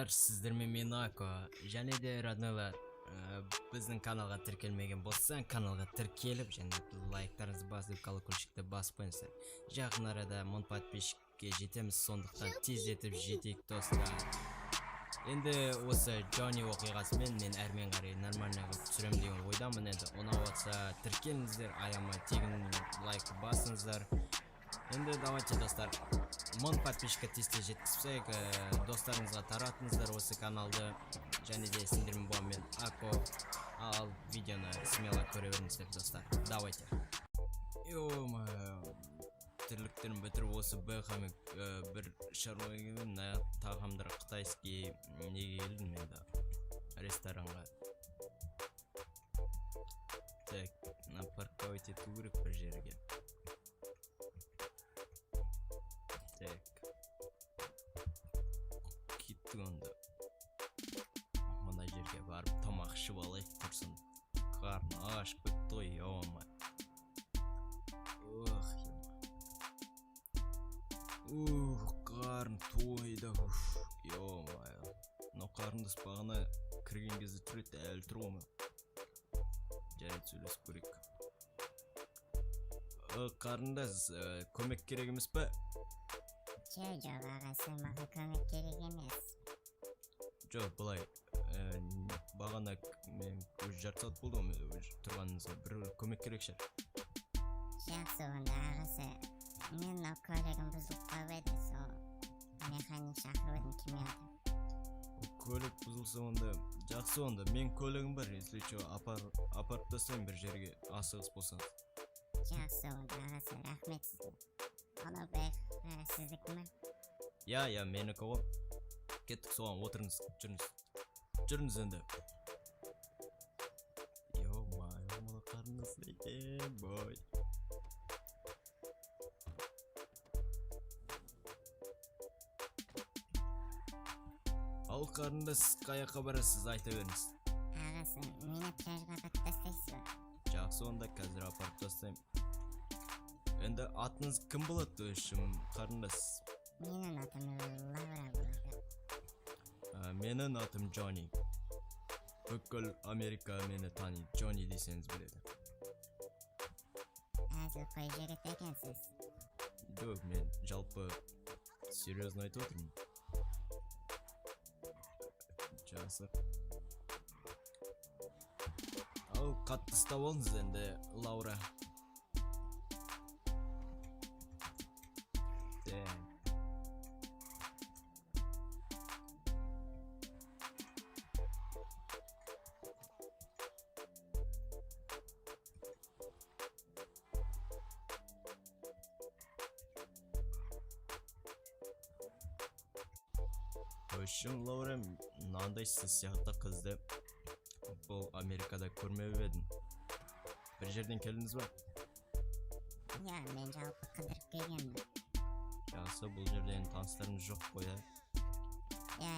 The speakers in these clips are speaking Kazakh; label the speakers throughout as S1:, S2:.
S1: достар, сіздермен мен Ако және де роднойлар. Біздің каналға тіркелмеген болсаң, каналға тіркеліп және лайктарыңызды басып, колокольчикті басып қойыңыздар. Жақын арада 1000 подписчикке жетеміз, сондықтан тездетіп жетейік достар. Енді осы Джонни оқиғасымен мен әрмен қарай нормально қылып түсірем деген ойдамын. Енді ұнап жатса тіркеліңіздер, аямай тегін лайк басыңыздар. Енді давайте достар, 1000 подписчикке тез жеткізсек, достарыңызға таратыңыздар осы каналды, және де сендермен болам мен Ако. Ал видеоны смело көре беріңіздер достар. Давайте. Тірліктерін бітіріп осы бхм бір шаруа келдім, тағамдар қытайский неге келдім енді ресторанға. Так, парковать ету керек бір жерге. Так, кеттік онда. Мына жерге барып тамақ ішіп алайық тұрсын. Қарны ашып кетті ғой, ема. Қарн тойды, ема. Но қарындас бағана кірген кезде түрет әлі тұр ғой. Жарайды сөйлесіп көрейік. Қарындас, көмек керек емес пе?
S2: Жоқ ағасы, маған көмек керек емес.
S1: Жоқ, былай, бағана мен жарты сағат болды ғой тұрғаныңызға, бір көмек керек шығар.
S2: Жақсы онда ағасы, мен көлігім бұзылып қалып еді, сол механик шақырып едім, келмеді.
S1: Көлік бұзылса онда, жақсы онда, мен көлігім бар, если что, апарып тастайын бір жерге, асығыс болсаңыз.
S2: Жақсы онда ағасы, рахмет сізге. Анау бәк сіздікі ме?
S1: Я, менікі ғой. Кеттік соған, отырыңыз, жүріңіз енді. Мала қарындас екен, бой. Ал қарындас, қаяққа барасыз, айта беріңіз.
S2: Ағасы, мені пляжға апарып тастайсыз ба?
S1: Жақсы онда, қазір апарып тастайым. Енді атыңыз кім болады үшім, қарындас?
S2: Менің атым Лаура болады.
S1: Менің атым Джонни. Бүкіл Америка мені таниды, Джонни десеңіз біледі.
S2: Әзіл қой жігіт екенсіз.
S1: Жоқ, мен жалпы серьезно айтып отырмын. Жақсы. Ал қатты ұстап алыңыз енді, Лаура. Өшім, Лаура, мынандай сіз сияқты қызды бұл Америкада көрмеп едім. Бір жерден келдіңіз ба?
S2: Я, мен жалпы қыдырып келгенмін.
S1: Жақсы, бұл жерден таныстарыңыз жоқ қой, ә?
S2: Я.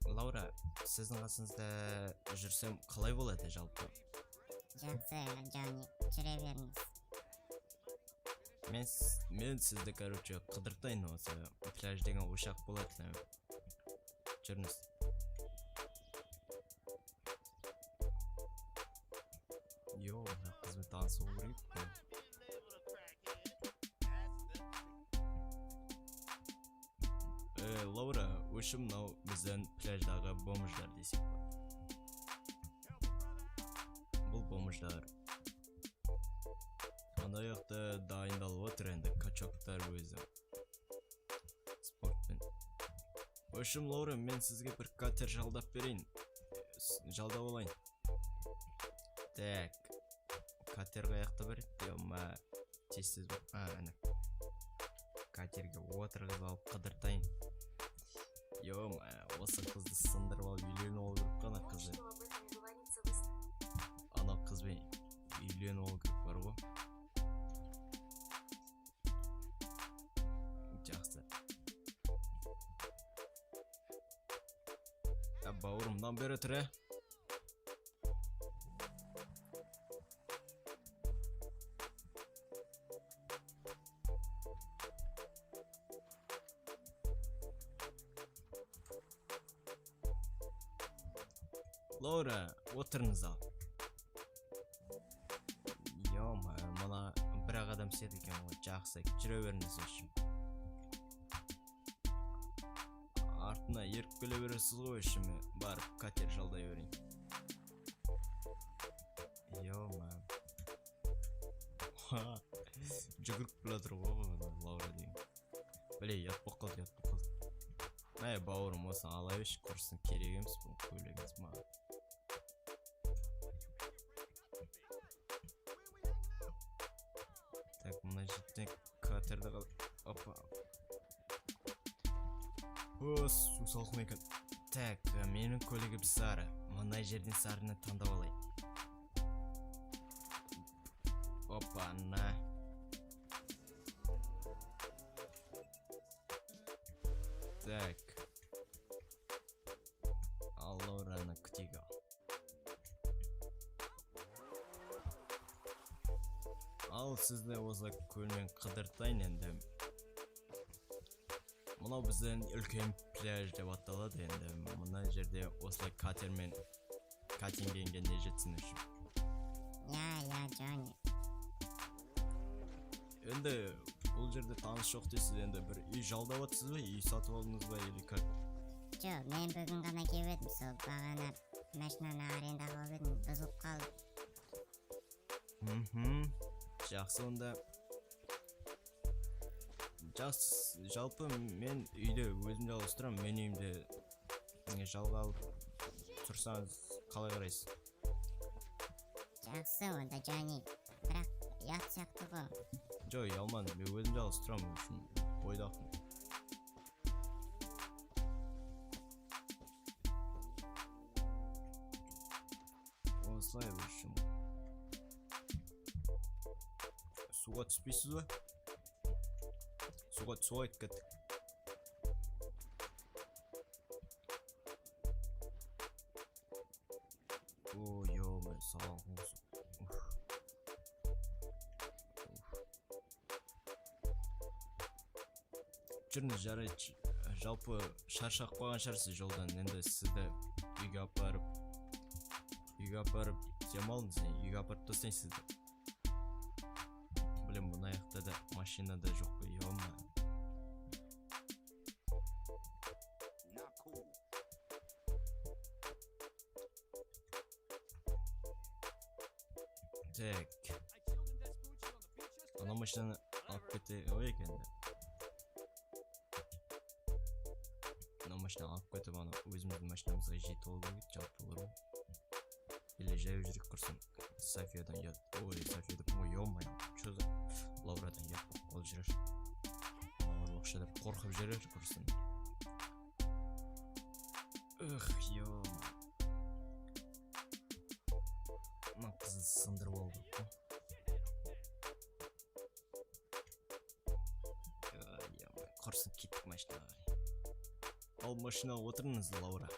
S1: Лаура, сіздің қасыңызда жүрсем қалай болады жалпы?
S2: Жақсы, Джонни, жүре беріңіз.
S1: Мен сізді, короче, қыдыртайын осы пляж деген ошақ болады. Жүріңіз. Қызбен танысу керек. Лаура, өшім мынау біздің пляждағы бомждар десек ба? Бұл бомждар. Андай жақта дайындалып отыр енді, качоктар өзі. Спортпен. Өшім, Лаура, мен сізге бір катер жалдап берейін. Жалдап олайын. Так. Катер қаяқта бар еді, ма тез бар. Әні. Катерге отырғыз алып қыдыртайын. Осы қызды сындырып алып үйленіп алу керек қана қызы. Ана қызбен үйленіп алу керек бар ғой. Жақсы. Бауырымнан бері тұр, Лаура, отырыңыз ал. Йома, мына бір-ақ адам седі екен ғой, жақсы, жүре беріңіз үшін. Артына еріп келе бересіз ғой ішіме, барып катер жалдай берейін. Йома. Жүгіріп келатыр ғой Лаура деген. Біле, ятпақ қалды. Әй, бауырым, осыны ала берші, құрсын, керек емес бұл көйлегіңіз маған. Так, мына жерден катерді қал... Опа. Су салқын екен. Так, менің көйлегім сары. Мына жерден сарыны таңдап алайын. Опа, на. Так. Ал Лаураны күтейік ал. Ал сізді осылай көлмен қыдыртайын енді. Мынау біздің үлкен пляж деп аталады енді. Мына жерде осылай катермен катингенге не жетсін үшін.
S2: Я, Джонни.
S1: Енді бұл жерде таныс жоқ дейсіз, енді бір үй жалдап атсыз ба, үй сатып алдыңыз ба, или как?
S2: Жоқ, мен бүгін ғана келіп едім, сол бағана машинаны арендаға алып едім, бұзылып қалды.
S1: Жақсы онда. Жалпы мен үйде өзім жалғыз тұрамын, мен үйімде жалға алып тұрсаңыз қалай қарайсыз?
S2: Жақсы онда, Джонни, бірақ ят сияқты ғой.
S1: Жоқ, ұялмадым, мен өзім жалғыз тұрамын үшін ойдақпын. Осылай үшін. Суға түспейсіз ба? Суға кеттік. Ой, сағын құлсын. Жүріңіз, жарайды. Жалпы шаршақ қойған шығарсыз жолдан, енді сізді үйге апарып демалыңыз, үйге апарып тастайын сізді. Білем, бұны аяқта да машинада жоқ қой, ема. Так. Ана машинаны алып кете ой екенді. Машина алып кетіп, өзіміздің машинамызға жетіп алу керек, жалпы олар ғой. Или жаяу жүрек құрсын. Софиядан ұят. Ой, Софиядан, ой, омай, чо за? Лаурадан ұят ол жүрер. Олар оқшадап қорқып жүрер құрсын. Ема. Мына қызды сындырып алды. Құрсын, кеттік машинаға. Ал машинаға отырыңыз, Лаура.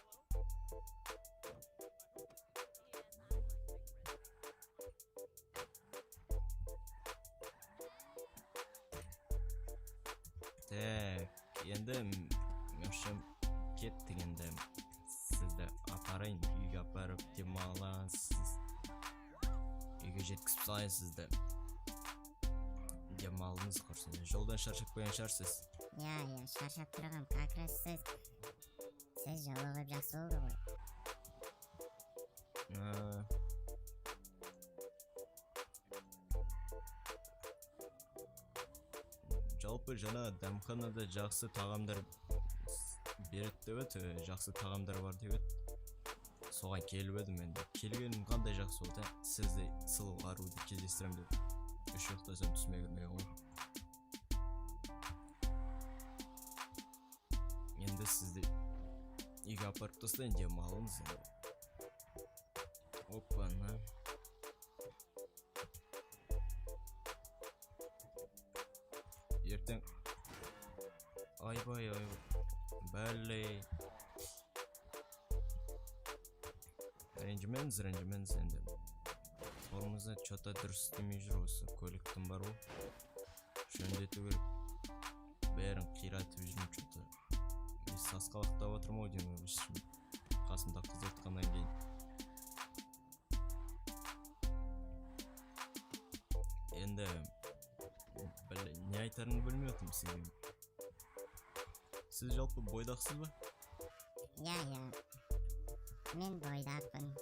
S1: Так, енді мәшім кеттік енді. Сізді апарайын, үйге апарып демаласыз. Үйге жеткізіп салайын сізді. Демалыңыз құрсын. Жолдан шаршап қойған шығарсыз.
S2: Я, шаршап тұрғам, как раз сіз жолығып жақсы болды ғой.
S1: Жалпы жаңа дәмханада жақсы тағамдар береді деп еді, жақсы тағамдар бар деп еді. Соған келіп едім енді. Келгенім қандай жақсы болды, сізді сұлу аруды кездестірем деп. Үш ұйықтасам түсіме кірмеген ғой. Енді сізді үйге апарып тастайын, демалыңыз. Опа-на. Ертең айбай бәлей. Ренжімеңіз енді. Формызда чота дұрыс істемей жүр, осы көліктің бар ғой. Жөндету керек. Бәрін қиратып жүрмін чота. Сасқалақтап отырмау деймін, қасымда қыз отқаннан кейін. Endi ne aytarimni bilmiyordum sizga. Siz жалпы boydaqsizmi?
S2: Ya, men boydaqman.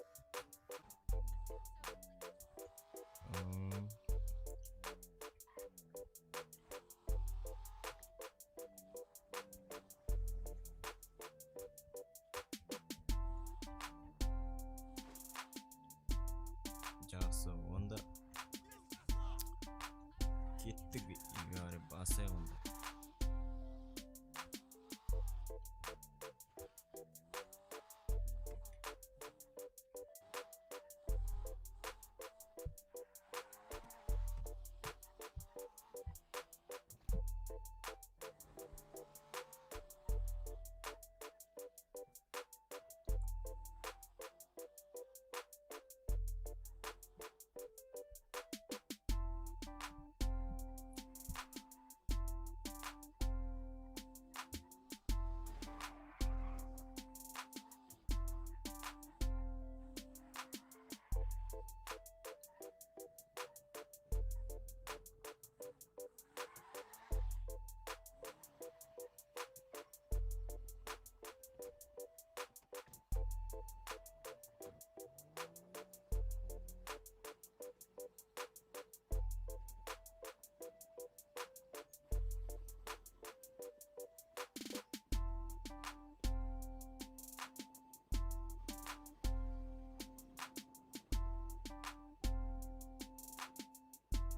S1: Жақсы, onda ketdik ilgari basay onda.